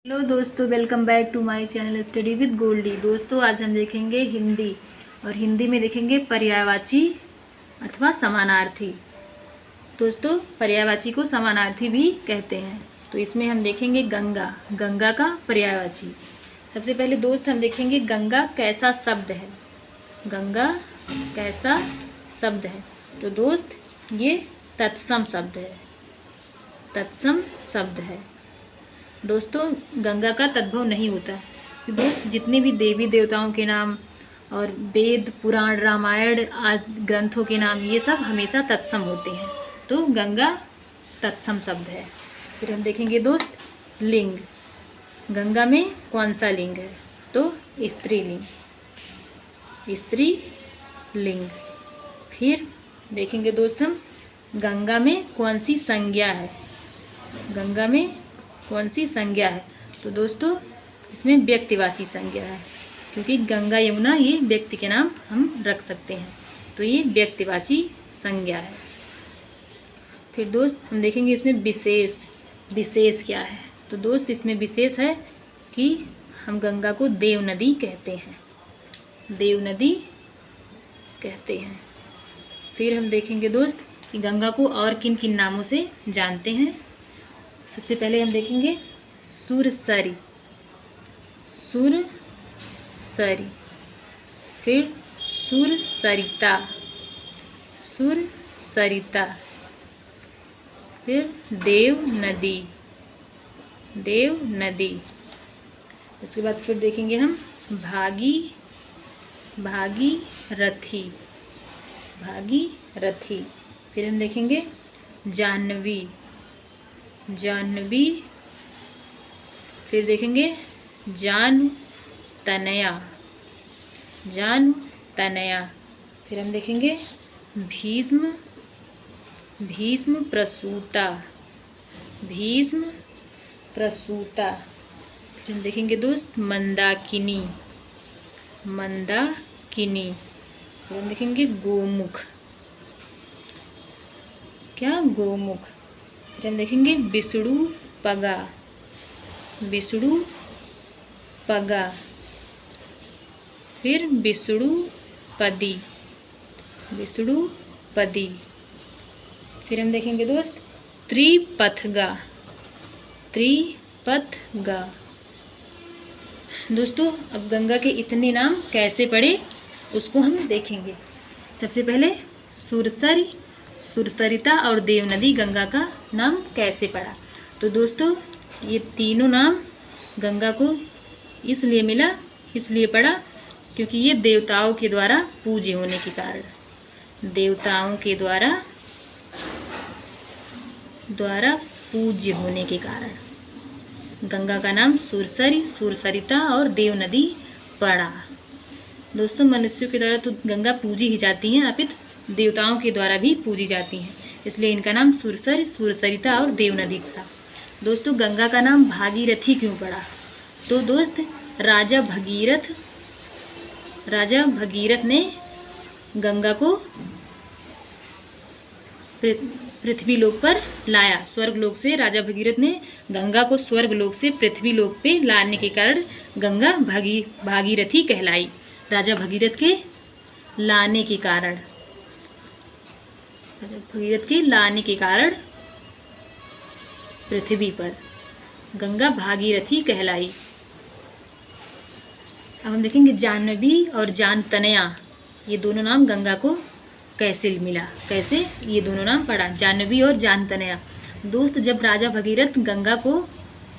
Hello दोस्तों, welcome back to my channel study with Goldie. दोस्तों, आज हम देखेंगे हिंदी और हिंदी में देखेंगे पर्यायवाची अथवा समानार्थी। दोस्तों, पर्यायवाची को समानार्थी भी कहते हैं। तो इसमें हम देखेंगे गंगा, गंगा का पर्यायवाची। सबसे पहले दोस्त हम देखेंगे गंगा कैसा शब्द है। गंगा कैसा शब्द है? तो दोस्त ये तत्सम शब्द है, तत्सम शब्द है। दोस्तों, गंगा का तद्भव नहीं होता कि दोस्त जितने भी देवी देवताओं के नाम और वेद पुराण रामायण आदि ग्रंथों के नाम ये सब हमेशा तत्सम होते हैं। तो गंगा तत्सम शब्द है। फिर हम देखेंगे दोस्त लिंग। गंगा में कौन सा लिंग है? तो स्त्रीलिंग, स्त्रीलिंग। फिर देखेंगे दोस्त हम गंगा में कौन सी संज्ञा है। गंगा में कौन सी संज्ञा है? तो दोस्तों इसमें व्यक्तिवाची संज्ञा है, क्योंकि गंगा यमुना ये व्यक्ति के नाम हम रख सकते हैं। तो ये व्यक्तिवाची संज्ञा है। फिर दोस्त हम देखेंगे इसमें विशेष। विशेष क्या है? तो दोस्त इसमें विशेष है कि हम गंगा को देव नदी कहते हैं, देव नदी कहते हैं। फिर हम देखेंगे दोस्त कि गंगा को और किन किन नामों से जानते हैं। सबसे पहले हम देखेंगे सुरसरी, सुरसरी। फिर सुरसरिता, सुरसरिता। फिर देव नदी, देव नदी। उसके बाद फिर देखेंगे हम भागी, भागीरथी, भागीरथी। फिर हम देखेंगे जाह्नवी, जाह्नवी। फिर देखेंगे जान तनया, जान तनया। फिर हम देखेंगे भीष्म, भीष्म प्रसूता, भीष्म प्रसूता। फिर हम देखेंगे दोस्त मंदाकिनी, मंदाकिनी। फिर हम देखेंगे गोमुख, क्या? गोमुख। फिर हम देखेंगे विष्णु पगा, विष्णु पगा। फिर विष्णु पदी, विष्णु पदी। फिर हम देखेंगे दोस्त त्रिपथगा, त्रिपथगा। दोस्तों, अब गंगा के इतने नाम कैसे पढ़े उसको हम देखेंगे। सबसे पहले सुरसरी, सुरसरिता और देवनदी गंगा का नाम कैसे पड़ा। तो दोस्तों ये तीनों नाम गंगा को इसलिए मिला, इसलिए पड़ा क्योंकि ये देवताओं के द्वारा पूज्य होने के कारण, देवताओं के द्वारा पूज्य होने के कारण गंगा का नाम सुरसरी, सुरसरिता और देवनदी पड़ा। दोस्तों, मनुष्यों के द्वारा तो गंगा पूजी ही जाती हैं, अपितु देवताओं के द्वारा भी पूजी जाती हैं, इसलिए इनका नाम सुरसर, सुरसरिता और देवनदी पड़ा। दोस्तों, गंगा का नाम भागीरथी क्यों पड़ा? तो दोस्त राजा भगीरथ, राजा भगीरथ ने गंगा को पृथ्वी लोक पर लाया। स्वर्ग लोक से राजा भगीरथ ने गंगा को स्वर्ग लोक से पृथ्वी लोक पे लाने के कारण गंगा भागीरथी कहलाई। राजा भगीरथ के लाने के कारण, भगीरथ के लाने के कारण पृथ्वी पर गंगा भागीरथी कहलाई। अब हम देखेंगे जाह्नवी और जान तनया, ये दोनों नाम गंगा को कैसे मिला, कैसे ये दोनों नाम पड़ा, जाह्नवी और जान तनया। दोस्त, जब राजा भगीरथ गंगा को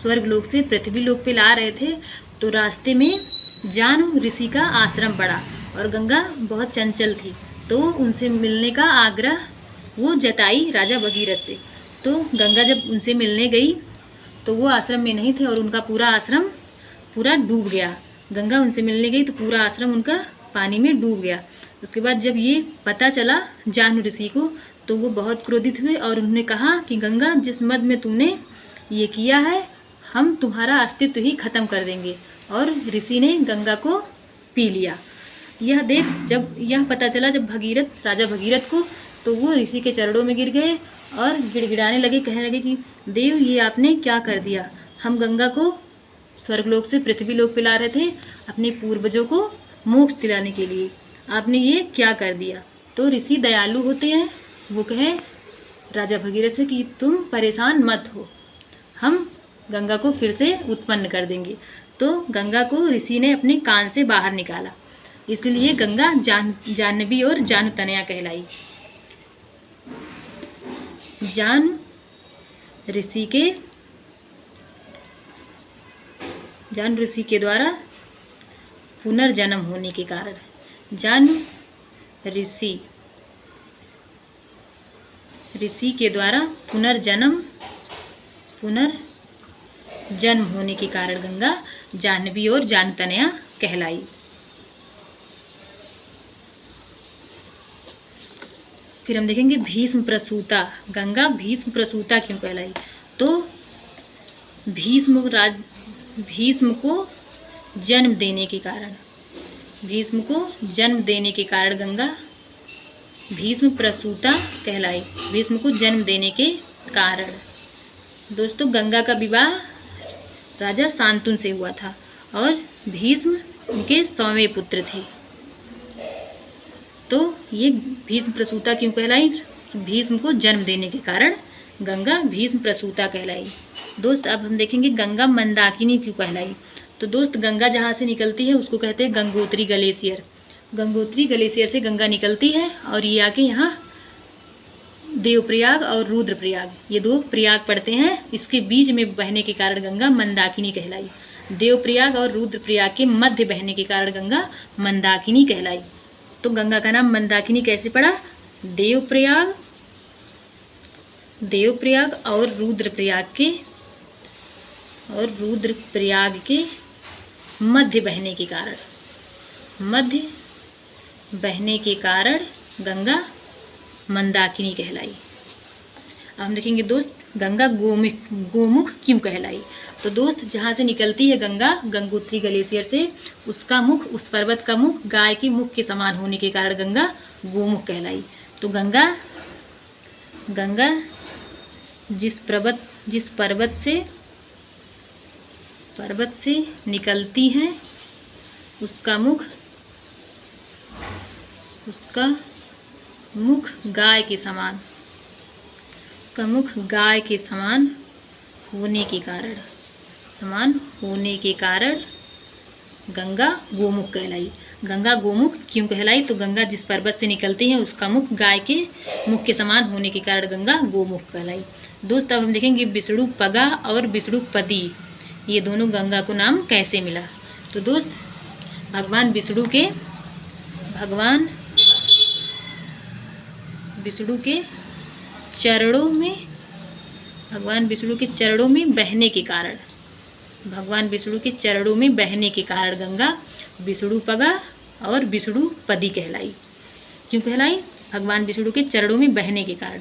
स्वर्ग लोक से पृथ्वी लोक पे ला रहे थे तो रास्ते में जान ऋषि का आश्रम पड़ा और गंगा बहुत चंचल थी, तो उनसे मिलने का आग्रह वो जताई राजा भगीरथ से। तो गंगा जब उनसे मिलने गई तो वो आश्रम में नहीं थे और उनका पूरा आश्रम पूरा डूब गया। गंगा उनसे मिलने गई तो पूरा आश्रम उनका पानी में डूब गया। उसके बाद जब ये पता चला जाह्नू ऋषि को तो वो बहुत क्रोधित हुए और उन्होंने कहा कि गंगा, जिस मद में तूने ये किया है हम तुम्हारा अस्तित्व ही खत्म कर देंगे। और ऋषि ने गंगा को पी लिया। यह देख जब यह पता चला जब भगीरथ, राजा भगीरथ को, तो वो ऋषि के चरणों में गिर गए और गिड़गिड़ाने लगे, कहने लगे कि देव ये आपने क्या कर दिया, हम गंगा को स्वर्गलोक से पृथ्वीलोक पे ला रहे थे अपने पूर्वजों को मोक्ष दिलाने के लिए, आपने ये क्या कर दिया। तो ऋषि दयालु होते हैं, वो कहे राजा भगीरथ से कि तुम परेशान मत हो, हम गंगा को फिर से उत्पन्न कर देंगे। तो गंगा को ऋषि ने अपने कान से बाहर निकाला, इसलिए गंगा जाह्नवी और जानतनया कहलाई। जान ऋषि के द्वारा पुनर्जन्म होने के कारण, जान ऋषि के द्वारा पुनर्जन्म होने के कारण गंगा जाह्नवी और जानतनया कहलाई। फिर हम देखेंगे भीष्म प्रसूता। गंगा भीष्म प्रसूता क्यों कहलाई। तो भीष्म को जन्म देने के कारण गंगा भीष्म प्रसूता कहलाई। भीष्म को जन्म देने के कारण। दोस्तों, गंगा का विवाह राजा शांतनु से हुआ था और भीष्म उनके 100वें पुत्र थे। तो ये भीष्म प्रसूता क्यों कहलाई। भीष्म को जन्म देने के कारण गंगा भीष्म प्रसूता कहलाई। दोस्त, अब हम देखेंगे गंगा मंदाकिनी क्यों कहलाई। तो दोस्त, गंगा जहाँ से निकलती है उसको कहते हैं गंगोत्री ग्लेशियर। गंगोत्री ग्लेशियर से गंगा निकलती है और ये आके यहाँ देवप्रयाग और रुद्रप्रयाग, ये 2 प्रयाग पड़ते हैं, इसके बीच में बहने के कारण गंगा मंदाकिनी कहलाई। देवप्रयाग और रुद्रप्रयाग के मध्य बहने के कारण गंगा मंदाकिनी कहलाई। तो गंगा का नाम मंदाकिनी कैसे पड़ा। देवप्रयाग और रुद्रप्रयाग के मध्य बहने के कारण गंगा मंदाकिनी कहलाई। अब हम देखेंगे दोस्त, गंगा गोमुख क्यों कहलाई। तो दोस्त, जहाँ से निकलती है गंगा गंगोत्री ग्लेशियर से, उसका मुख, उस पर्वत का मुख गाय के मुख के समान होने के कारण गंगा गोमुख कहलाई। तो गंगा जिस पर्वत से निकलती है उसका मुख गाय के समान होने के कारण गंगा गोमुख कहलाई। गंगा गोमुख क्यों कहलाई। तो गंगा जिस पर्वत से निकलती है उसका मुख गाय के मुख के समान होने के कारण गंगा गोमुख कहलाई। दोस्त, अब हम देखेंगे विष्णुपगा और विष्णुपदी, ये दोनों गंगा को नाम कैसे मिला। तो दोस्त, भगवान विष्णु के चरणों में बहने के कारण गंगा विष्णुपगा और विष्णुपदी कहलाई। क्यों कहलाई। भगवान विष्णु के चरणों में बहने के कारण।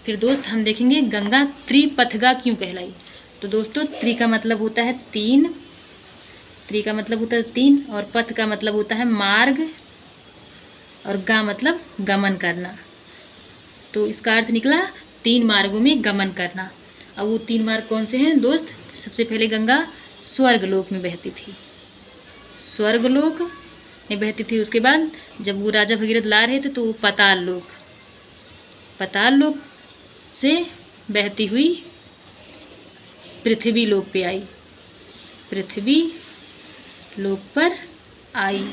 फिर दोस्त, हम देखेंगे गंगा त्रिपथगा क्यों कहलाई। तो दोस्तों, त्रि का मतलब होता है 3, और पथ का मतलब होता है मार्ग, और गा मतलब गमन करना। तो इसका अर्थ निकला 3 मार्गों में गमन करना। अब वो 3 मार्ग कौन से हैं दोस्त। सबसे पहले गंगा स्वर्गलोक में बहती थी। उसके बाद जब वो राजा भगीरथ ला रहे थे तो वो पाताल लोक से बहती हुई पृथ्वी लोक पर आई।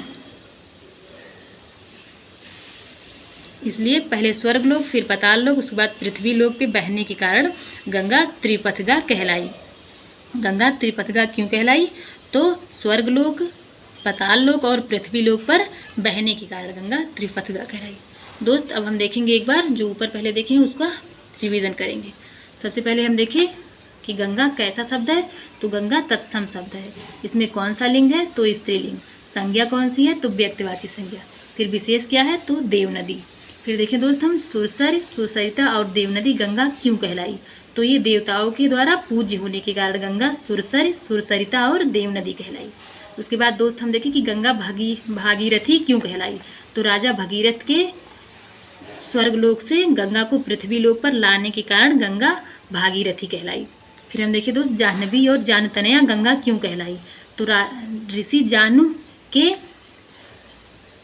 इसलिए पहले स्वर्गलोक, फिर पाताल लोक, उसके बाद पृथ्वी लोक पे बहने के कारण गंगा त्रिपथगा कहलाई। गंगा त्रिपथगा क्यों कहलाई। तो स्वर्गलोक, पाताल लोक और पृथ्वी लोक पर बहने के कारण गंगा त्रिपथगा कहलाई। दोस्त, अब हम देखेंगे एक बार, जो ऊपर पहले देखें उसका रिवीजन करेंगे। सबसे पहले हम देखें कि गंगा कैसा शब्द है। तो गंगा तत्सम शब्द है। इसमें कौन सा लिंग है। तो स्त्रीलिंग। संज्ञा कौन सी है। तो व्यक्तिवाची संज्ञा। फिर विशेष क्या है। तो देवनदी। फिर देखें दोस्त, हम सुरसर, सुसरिता और देवनदी गंगा क्यों कहलाई। तो ये देवताओं के द्वारा पूज्य होने के कारण गंगा सुरसर, सुरसरिता और देवनदी कहलाई। उसके बाद दोस्त, हम देखें कि गंगा भागीरथी क्यों कहलाई। तो राजा भगीरथ के स्वर्गलोक से गंगा को पृथ्वी लोक पर लाने के कारण गंगा भागीरथी कहलाई। फिर हम देखिए दोस्त, जाह्नवी और जानतनया गंगा क्यों कहलाई। तो ऋषि जाह्नू के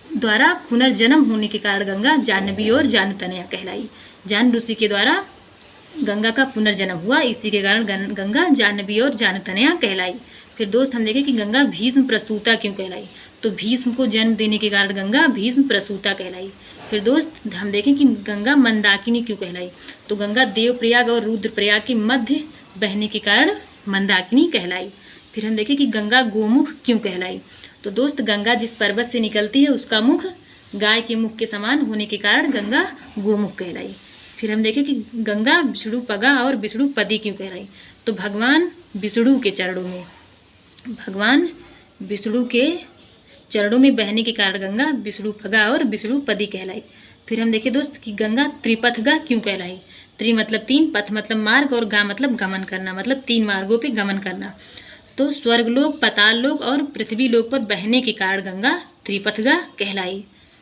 द्वारा पुनर्जन्म होने के कारण गंगा जाह्नवी और जानतनया कहलाई। जाह्नू ऋषि के द्वारा गंगा का पुनर्जन्म हुआ, इसी के कारण गंगा जाह्नवी और जानतनया कहलाई। फिर दोस्त हम देखें कि गंगा भीष्म प्रसूता क्यों कहलाई। तो भीष्म को जन्म देने के कारण गंगा भीष्म प्रसूता कहलाई। फिर दोस्त हम देखें कि गंगा मंदाकिनी क्यों कहलाई। तो गंगा देवप्रयाग और रुद्रप्रयाग के मध्य बहने के कारण मंदाकिनी कहलाई। फिर हम देखें कि गंगा गोमुख क्यों कहलाई। तो दोस्त गंगा जिस पर्वत से निकलती है उसका मुख गाय के मुख के समान होने के कारण गंगा गोमुख कहलाई। फिर हम देखें कि गंगा विष्णु पगा और विष्णु पदी क्यों कहलाई। तो भगवान विष्णु के चरणों में बहने के कारण गंगा विष्णु पगा और विष्णु पदी कहलाई। फिर हम देखें दोस्त कि गंगा त्रिपथगा क्यों कहलाई। त्रि मतलब 3, पथ मतलब मार्ग और गा मतलब गमन करना, मतलब 3 मार्गों पे गमन करना। तो स्वर्गलोक, पाताल लोक और पृथ्वी लोक पर बहने के कारण गंगा त्रिपथगा कहलाई।